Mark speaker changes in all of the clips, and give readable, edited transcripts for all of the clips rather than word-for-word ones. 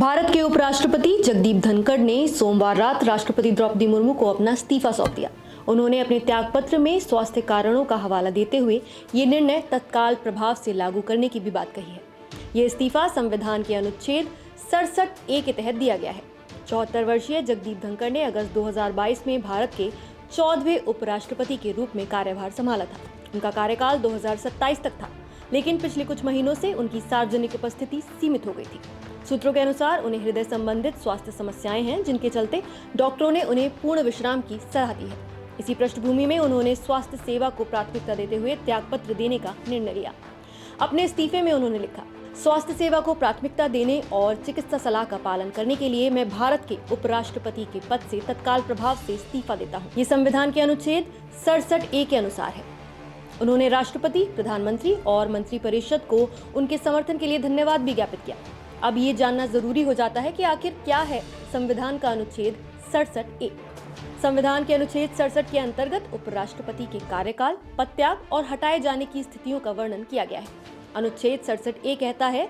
Speaker 1: भारत के उपराष्ट्रपति जगदीप धनखड़ ने सोमवार रात राष्ट्रपति द्रौपदी मुर्मू को अपना इस्तीफा सौंप दिया। उन्होंने अपने त्यागपत्र में स्वास्थ्य कारणों का हवाला देते हुए ये निर्णय तत्काल प्रभाव से लागू करने की भी बात कही है। ये इस्तीफा संविधान के अनुच्छेद 67A के तहत दिया गया है। 74 वर्षीय जगदीप धनखड़ ने अगस्त 2022 में भारत के 14वें उपराष्ट्रपति के रूप में कार्यभार संभाला था। उनका कार्यकाल 2027 तक था, लेकिन पिछले कुछ महीनों से उनकी सार्वजनिक उपस्थिति सीमित हो गई थी। सूत्रों के अनुसार उन्हें हृदय संबंधित स्वास्थ्य समस्याएं हैं, जिनके चलते डॉक्टरों ने उन्हें पूर्ण विश्राम की सलाह दी है। इसी पृष्ठभूमि में उन्होंने स्वास्थ्य सेवा को प्राथमिकता देते हुए त्यागपत्र देने का निर्णय लिया। अपने इस्तीफे में उन्होंने लिखा, स्वास्थ्य सेवा को प्राथमिकता देने और चिकित्सा सलाह का पालन करने के लिए मैं भारत के उपराष्ट्रपति के पद से तत्काल प्रभाव से इस्तीफा देता हूँ। ये संविधान के अनुच्छेद 67A के अनुसार है। उन्होंने राष्ट्रपति, प्रधानमंत्री और मंत्रिपरिषद को उनके समर्थन के लिए धन्यवाद भी ज्ञापित किया। अब ये जानना जरूरी हो जाता है कि आखिर क्या है संविधान का अनुच्छेद 67A। संविधान के अनुच्छेद 67 के अंतर्गत उपराष्ट्रपति के कार्यकाल, पदत्याग और हटाए जाने की स्थितियों का वर्णन किया गया है। अनुच्छेद 67A कहता है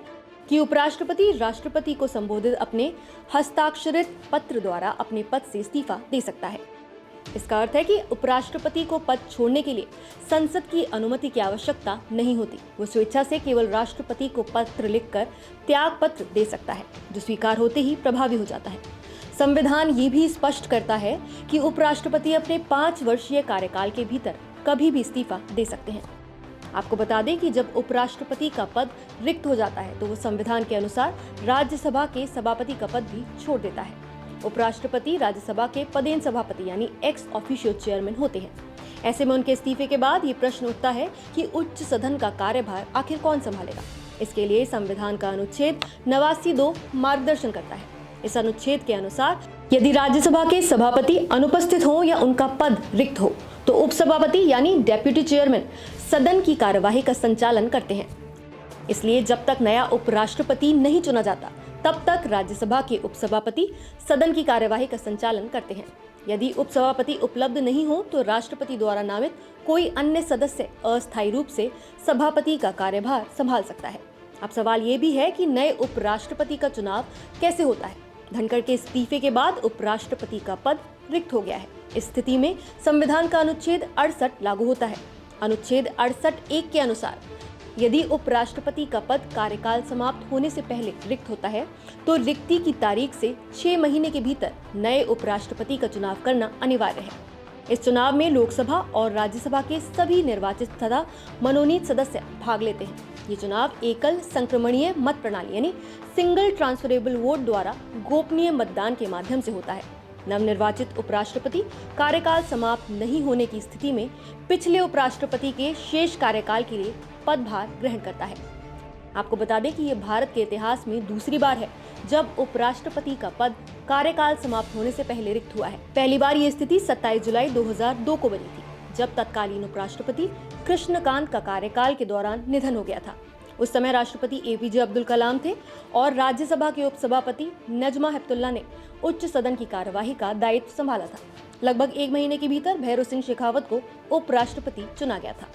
Speaker 1: कि उपराष्ट्रपति राष्ट्रपति को संबोधित अपने हस्ताक्षरित पत्र द्वारा अपने पद से इस्तीफा दे सकता है। इसका अर्थ है कि उपराष्ट्रपति को पद छोड़ने के लिए संसद की अनुमति की आवश्यकता नहीं होती। वो स्वेच्छा से केवल राष्ट्रपति को पत्र लिखकर त्याग पत्र दे सकता है, जो स्वीकार होते ही प्रभावी हो जाता है। संविधान ये भी स्पष्ट करता है कि उपराष्ट्रपति अपने 5 वर्षीय कार्यकाल के भीतर कभी भी इस्तीफा दे सकते हैं। आपको बता दें कि जब उपराष्ट्रपति का पद रिक्त हो जाता है तो वो संविधान के अनुसार राज्यसभा के सभापति का पद भी छोड़ देता है। उपराष्ट्रपति राज्यसभा के पदेन सभापति यानी एक्स ऑफिशियो चेयरमैन होते हैं। ऐसे में उनके इस्तीफे के बाद ये प्रश्न उठता है कि उच्च सदन का कार्यभार आखिर कौन संभालेगा। इसके लिए संविधान का अनुच्छेद 89(2) मार्गदर्शन करता है। इस अनुच्छेद के अनुसार यदि राज्यसभा के सभापति अनुपस्थित हो या उनका पद रिक्त हो तो उपसभापति यानी डेप्यूटी चेयरमैन सदन की कार्यवाही का संचालन करते हैं। इसलिए जब तक नया उपराष्ट्रपति नहीं चुना जाता तब तक राज्यसभा के उपसभापति सदन की कार्यवाही का संचालन करते हैं। यदि उपसभापति उपलब्ध नहीं हो तो राष्ट्रपति द्वारा नामित कोई अन्य सदस्य अस्थायी रूप से सभापति का कार्यभार संभाल सकता है। अब सवाल ये भी है कि नए उपराष्ट्रपति का चुनाव कैसे होता है। धनखड़ के इस्तीफे के बाद उपराष्ट्रपति का पद रिक्त हो गया है। इस स्थिति में संविधान का अनुच्छेद 68 लागू होता है। अनुच्छेद 68(1) के अनुसार यदि उपराष्ट्रपति का पद कार्यकाल समाप्त होने से पहले रिक्त होता है तो रिक्ति की तारीख से 6 महीने के भीतर नए उपराष्ट्रपति का चुनाव करना अनिवार्य है। इस चुनाव में लोकसभा और राज्यसभा के सभी निर्वाचित तथा मनोनीत सदस्य भाग लेते हैं। ये चुनाव एकल संक्रमणीय मत प्रणाली यानी सिंगल ट्रांसफरेबल वोट द्वारा गोपनीय मतदान के माध्यम से होता है। नवनिर्वाचित उपराष्ट्रपति कार्यकाल समाप्त नहीं होने की स्थिति में पिछले उपराष्ट्रपति के शेष कार्यकाल के लिए पदभार ग्रहण करता है। आपको बता दें कि यह भारत के इतिहास में दूसरी बार है जब उपराष्ट्रपति का पद कार्यकाल समाप्त होने से पहले रिक्त हुआ है। पहली बार यह स्थिति 27 जुलाई 2002 को बनी थी, जब तत्कालीन उपराष्ट्रपति कृष्णकांत का कार्यकाल के दौरान निधन हो गया था। उस समय राष्ट्रपति APJ अब्दुल कलाम थे और राज्यसभा के उपसभापति नजमा हेपतुल्ला ने उच्च सदन की कार्यवाही का दायित्व संभाला था। लगभग 1 महीने के भीतर भैरों सिंह शेखावत को उपराष्ट्रपति चुना गया था।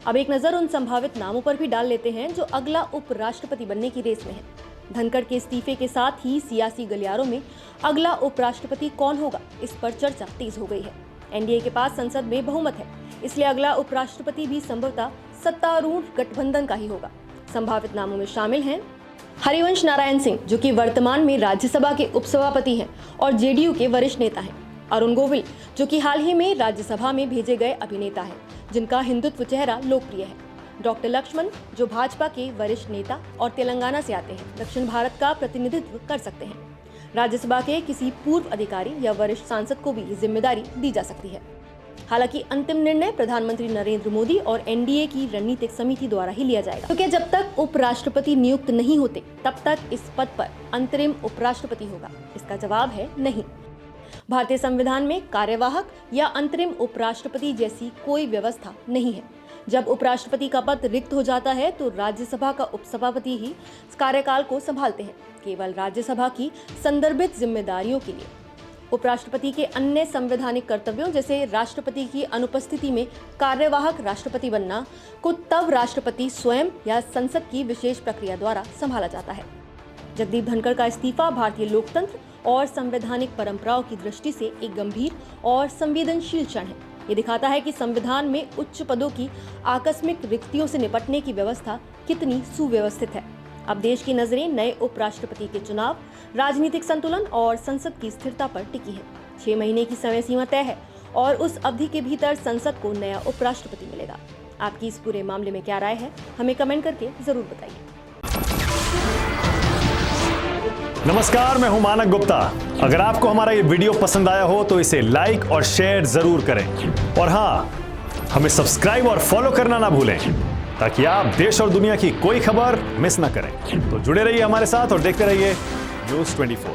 Speaker 1: अब एक नजर उन संभावित नामों पर भी डाल लेते हैं जो अगला उपराष्ट्रपति बनने की रेस में है। धनखड़ के इस्तीफे के साथ ही सियासी गलियारों में अगला उपराष्ट्रपति कौन होगा, इस पर चर्चा तेज हो गई है। NDA के पास संसद में बहुमत है, इसलिए अगला उपराष्ट्रपति भी संभवतः सत्तारूढ़ गठबंधन का ही होगा। संभावित नामों में शामिल हैं हरिवंश नारायण सिंह, जो कि वर्तमान में राज्यसभा के उपसभापति हैं और JDU के वरिष्ठ नेता हैं। अरुण गोविल, जो कि हाल ही में राज्यसभा में भेजे गए अभिनेता हैं, जिनका हिंदुत्व चेहरा लोकप्रिय है। डॉक्टर लक्ष्मण, जो भाजपा के वरिष्ठ नेता और तेलंगाना से आते हैं, दक्षिण भारत का प्रतिनिधित्व कर सकते हैं। राज्यसभा के किसी पूर्व अधिकारी या वरिष्ठ सांसद को भी ये जिम्मेदारी दी जा सकती है। हालांकि अंतिम निर्णय प्रधानमंत्री नरेंद्र मोदी और NDA की रणनीतिक समिति द्वारा ही लिया जाएगा, क्योंकि जब तक उपराष्ट्रपति नियुक्त नहीं होते तब तक इस पद पर अंतरिम उपराष्ट्रपति होगा। इसका जवाब है नहीं। भारतीय संविधान में कार्यवाहक या अंतरिम उपराष्ट्रपति जैसी कोई व्यवस्था नहीं है। जब उपराष्ट्रपति का पद रिक्त हो जाता है तो राज्यसभा का उपसभापति ही कार्यकाल को संभालते हैं, केवल राज्यसभा की संदर्भित जिम्मेदारियों के लिए। उपराष्ट्रपति के अन्य संवैधानिक कर्तव्यों जैसे राष्ट्रपति की अनुपस्थिति में कार्यवाहक राष्ट्रपति बनना को तब राष्ट्रपति स्वयं या संसद की विशेष प्रक्रिया द्वारा संभाला जाता है। जगदीप धनखड़ का इस्तीफा भारतीय लोकतंत्र और संवैधानिक परंपराओं की दृष्टि से एक गंभीर और संवेदनशील क्षण है। ये दिखाता है कि संविधान में उच्च पदों की आकस्मिक रिक्तियों से निपटने की व्यवस्था कितनी सुव्यवस्थित है। अब देश की नजरें नए उपराष्ट्रपति के चुनाव, राजनीतिक संतुलन और संसद की स्थिरता पर टिकी है। 6 महीने की समय सीमा तय है और उस अवधि के भीतर संसद को नया उपराष्ट्रपति मिलेगा। आपकी इस पूरे मामले में क्या राय है, हमें कमेंट करके जरूर बताइए।
Speaker 2: नमस्कार, मैं हूं मानक गुप्ता। अगर आपको हमारा ये वीडियो पसंद आया हो तो इसे लाइक और शेयर जरूर करें और हाँ, हमें सब्सक्राइब और फॉलो करना ना भूलें ताकि आप देश और दुनिया की कोई खबर मिस ना करें। तो जुड़े रहिए हमारे साथ और देखते रहिए News 24।